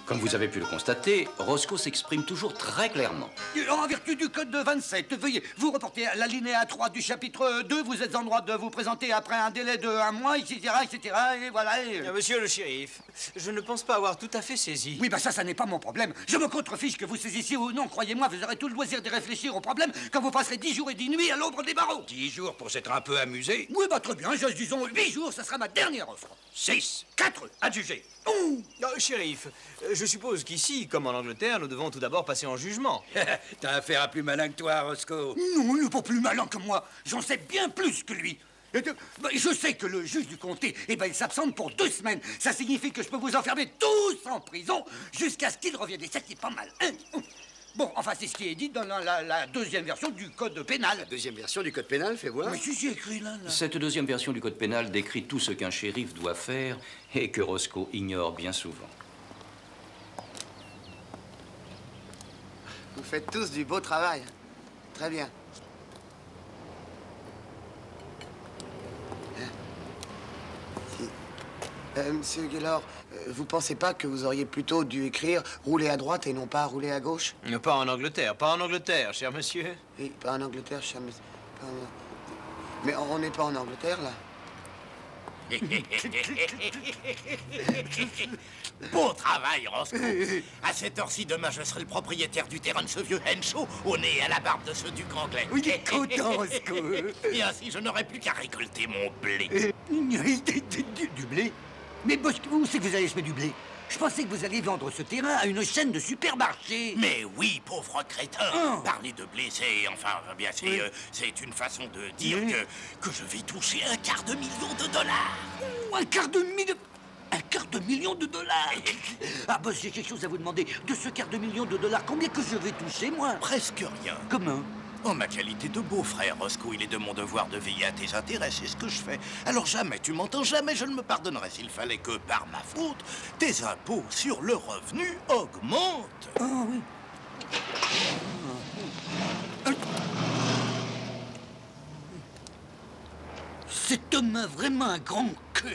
Comme vous avez pu le constater, Roscoe s'exprime toujours très clairement. En vertu du code de 27, veuillez vous reporter à l'alinéa 3 du chapitre 2. Vous êtes en droit de vous présenter après un délai de 1 mois, etc., etc., et voilà. Monsieur le shérif, je ne pense pas avoir tout à fait saisi. Oui, ça n'est pas mon problème. Je me contrefiche que vous saisissiez ou non. Croyez-moi, vous aurez tout le loisir de réfléchir au problème quand vous passerez 10 jours et 10 nuits à l'ombre des barreaux. 10 jours pour s'être un peu amusé. Oui, très bien. Disons 8 jours, ça sera ma dernière offre. 6, 4, adjugé. Oh, shérif, je suppose qu'ici, comme en Angleterre, nous devons tout d'abord passer en jugement. T'as affaire à plus malin que toi, Roscoe. Non, il n'est pas plus malin que moi. J'en sais bien plus que lui. Je sais que le juge du comté, il s'absente pour 2 semaines. Ça signifie que je peux vous enfermer tous en prison jusqu'à ce qu'il revienne. Et ça, c'est pas mal, hein? Bon, enfin, c'est ce qui est dit dans la deuxième version du code pénal. La deuxième version du code pénal, fais voir. Mais si, j'ai écrit là. Cette deuxième version du code pénal décrit tout ce qu'un shérif doit faire et que Roscoe ignore bien souvent. Vous faites tous du beau travail. Très bien. Monsieur Gaylord, vous pensez pas que vous auriez plutôt dû écrire « rouler à droite » et non pas « rouler à gauche » ? Pas en Angleterre, cher monsieur. Oui, pas en Angleterre, cher monsieur. Mais on n'est pas en Angleterre, là. Beau travail, Roscoe. À cette heure-ci, demain, je serai le propriétaire du terrain de ce vieux Henshaw, au nez et à la barbe de ce duc anglais. Oui, il est content, Roscoe. Et ainsi, je n'aurai plus qu'à récolter mon blé. Du blé? Mais où c'est que vous allez semer du blé? Je pensais que vous alliez vendre ce terrain à une chaîne de supermarchés. Mais oui, pauvre crétin. Parler de blé, c'est... Enfin, bien, c'est une façon de dire que je vais toucher $250 000. Un quart de million de dollars. Ah, j'ai quelque chose à vous demander. De ce $250 000, combien que je vais toucher, moi? Presque rien. Comment? En ma qualité de beau-frère, Roscoe, il est de mon devoir de veiller à tes intérêts, c'est ce que je fais. Alors jamais, tu m'entends, jamais je ne me pardonnerai s'il fallait que, par ma faute, tes impôts sur le revenu augmentent. Ah oui. Cet homme a vraiment un grand cœur.